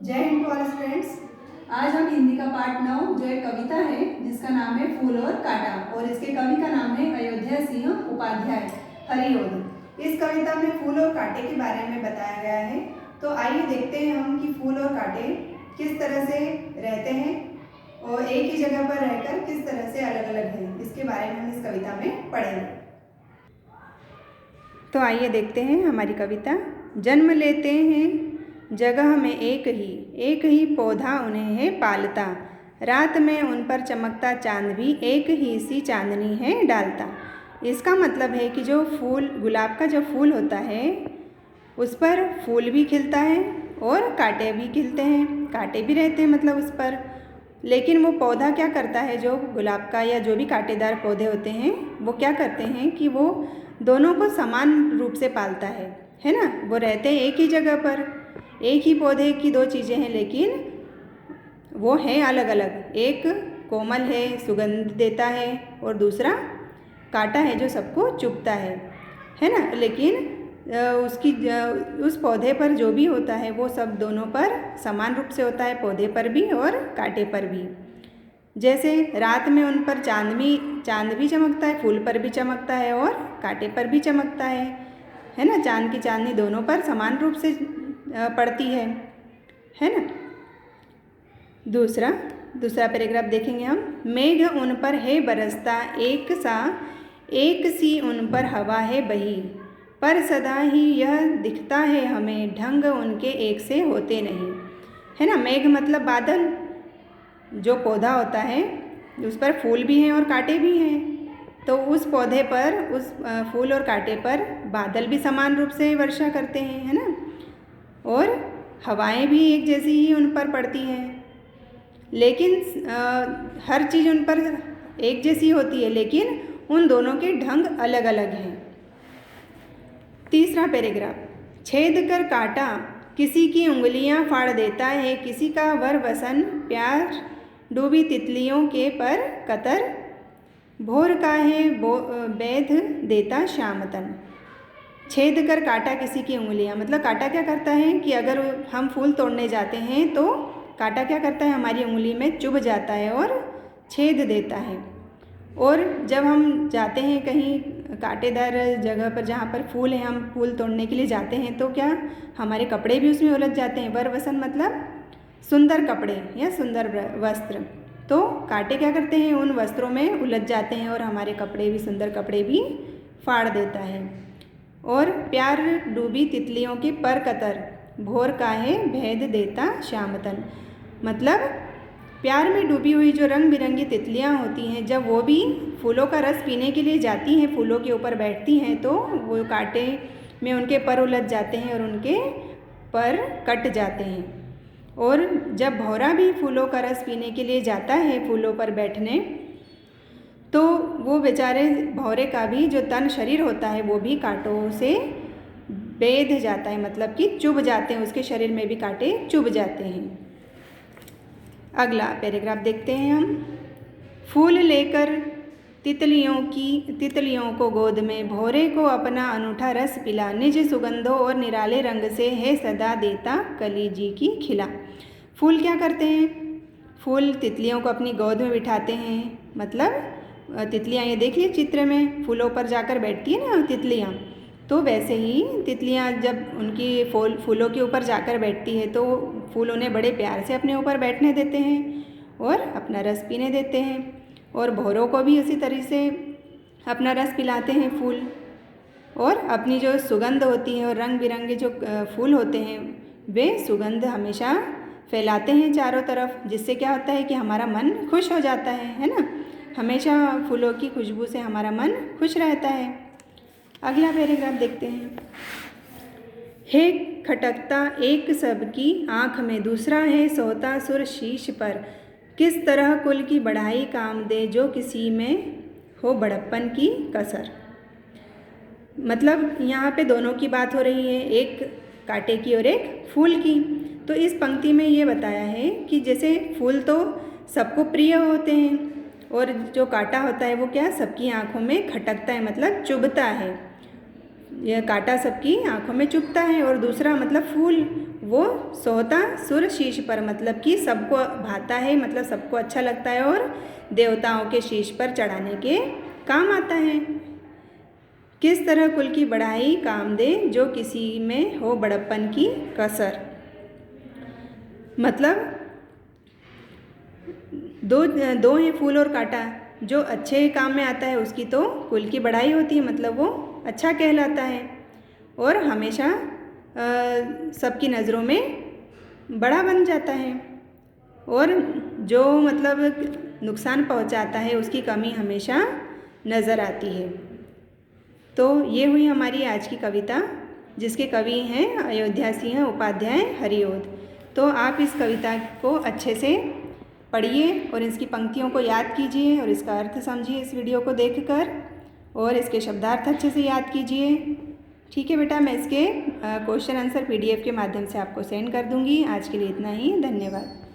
जय Hind to all students. आज हम हिंदी का पाठ 9 जो एक कविता है जिसका नाम है फूल और कांटा और इसके कवि का नाम है अयोध्या सिंह उपाध्याय हरिओद। इस कविता में फूल और कांटे के बारे में बताया गया है। तो आइए देखते हैं हम कि फूल और कांटे किस तरह से रहते हैं और एक ही जगह पर रहकर किस तरह से अलग अलग हैं। इसके बारे में हम इस कविता में पढ़ेंगे। तो आइए देखते हैं हमारी कविता। जन्म लेते हैं जगह में एक ही पौधा उन्हें है पालता। रात में उन पर चमकता चांद भी एक ही सी चांदनी है डालता। इसका मतलब है कि जो फूल, गुलाब का जो फूल होता है उस पर फूल भी खिलता है और कांटे भी खिलते हैं, कांटे भी रहते हैं मतलब उस पर। लेकिन वो पौधा क्या करता है, जो गुलाब का या जो भी कांटेदार पौधे होते हैं वो क्या करते हैं कि वो दोनों को समान रूप से पालता है ना। वो रहते हैं एक ही जगह पर, एक ही पौधे की दो चीज़ें हैं लेकिन वो हैं अलग अलग। एक कोमल है, सुगंध देता है, और दूसरा कांटा है जो सबको चुभता है ना। लेकिन उस पौधे पर जो भी होता है वो सब दोनों पर समान रूप से होता है, पौधे पर भी और कांटे पर भी। जैसे रात में उन पर चांद भी चमकता है, फूल पर भी चमकता है और कांटे पर भी चमकता है ना। चांद की चांदनी दोनों पर समान रूप से पड़ती है ना। दूसरा पैराग्राफ देखेंगे हम। मेघ उन पर है बरसता एक सी उन पर हवा है बही, पर सदा ही यह दिखता है हमें ढंग उनके एक से होते नहीं, है ना। मेघ मतलब बादल। जो पौधा होता है उस पर फूल भी हैं और कांटे भी हैं, तो उस पौधे पर, उस फूल और कांटे पर बादल भी समान रूप से वर्षा करते हैं, है ना। और हवाएं भी एक जैसी ही उन पर पड़ती हैं। लेकिन हर चीज़ उन पर एक जैसी होती है लेकिन उन दोनों के ढंग अलग अलग हैं। तीसरा पैराग्राफ। छेद कर कांटा किसी की उंगलियां फाड़ देता है, किसी का वर वसन प्यार डूबी तितलियों के पर कतर, भोर का है बैध देता शामतन। छेद कर काटा किसी की उंगलियां, मतलब कांटा क्या करता है कि अगर हम फूल तोड़ने जाते हैं तो कांटा क्या करता है, हमारी उंगली में चुभ जाता है और छेद देता है। और जब हम जाते हैं कहीं कांटेदार जगह पर जहाँ पर फूल है, हम फूल तोड़ने के लिए जाते हैं तो क्या हमारे कपड़े भी उसमें उलझ जाते हैं। वरवसन मतलब सुंदर कपड़े या सुंदर वस्त्र। तो कांटे क्या करते हैं, उन वस्त्रों में उलझ जाते हैं और हमारे कपड़े भी, सुंदर कपड़े भी फाड़ देता है। और प्यार डूबी तितलियों के पर कतर, भोर काहे भेद देता शामतन। मतलब प्यार में डूबी हुई जो रंग बिरंगी तितलियाँ होती हैं, जब वो भी फूलों का रस पीने के लिए जाती हैं, फूलों के ऊपर बैठती हैं, तो वो कांटे में उनके पर उलझ जाते हैं और उनके पर कट जाते हैं। और जब भौरा भी फूलों का रस पीने के लिए जाता है फूलों पर बैठने, तो वो बेचारे भौरे का भी जो तन शरीर होता है वो भी कांटों से बेध जाता है, मतलब कि चुभ जाते हैं, उसके शरीर में भी कांटे चुभ जाते हैं। अगला पैराग्राफ देखते हैं हम। फूल लेकर तितलियों को गोद में, भौरे को अपना अनूठा रस पिला, निज सुगंधों और निराले रंग से है सदा देता कली जी की खिला। फूल क्या करते हैं, फूल तितलियों को अपनी गोद में बिठाते हैं, मतलब तितलियाँ, ये देख लिए चित्र में फूलों पर जाकर बैठती है ना तितलियाँ, तो वैसे ही तितलियाँ जब उनकी फूलों के ऊपर जाकर बैठती है तो फूल उन्हें बड़े प्यार से अपने ऊपर बैठने देते हैं और अपना रस पीने देते हैं। और भौरों को भी उसी तरह से अपना रस पिलाते हैं फूल, और अपनी जो सुगंध होती है और रंग बिरंगे जो फूल होते हैं वे सुगंध हमेशा फैलाते हैं चारों तरफ, जिससे क्या होता है कि हमारा मन खुश हो जाता है ना। हमेशा फूलों की खुशबू से हमारा मन खुश रहता है। अगला पैराग्राफ देखते हैं। है खटकता एक सबकी आँख में, दूसरा है सोता सुर शीश पर, किस तरह कुल की बढ़ाई काम दे जो किसी में हो बड़प्पन की कसर। मतलब यहाँ पे दोनों की बात हो रही है, एक कांटे की और एक फूल की। तो इस पंक्ति में ये बताया है कि जैसे फूल तो सबको प्रिय होते हैं और जो कांटा होता है वो क्या सबकी आँखों में खटकता है, मतलब चुभता है। यह कांटा सबकी आँखों में चुभता है। और दूसरा मतलब फूल, वो सोता सुर शीश पर, मतलब कि सबको भाता है, मतलब सबको अच्छा लगता है और देवताओं के शीश पर चढ़ाने के काम आता है। किस तरह कुल की बढ़ाई काम दे, जो किसी में हो बड़प्पन की कसर। मतलब दो हैं फूल और कांटा, जो अच्छे काम में आता है उसकी तो कुल की बढ़ाई होती है, मतलब वो अच्छा कहलाता है और हमेशा सबकी नज़रों में बड़ा बन जाता है। और जो मतलब नुकसान पहुंचाता है उसकी कमी हमेशा नज़र आती है। तो ये हुई हमारी आज की कविता, जिसके कवि हैं अयोध्या सिंह उपाध्याय हरिओद। तो आप इस कविता को अच्छे से पढ़िए और इसकी पंक्तियों को याद कीजिए और इसका अर्थ समझिए इस वीडियो को देखकर, और इसके शब्दार्थ अच्छे से याद कीजिए। ठीक है बेटा, मैं इसके क्वेश्चन आंसर PDF के माध्यम से आपको सेंड कर दूँगी। आज के लिए इतना ही, धन्यवाद।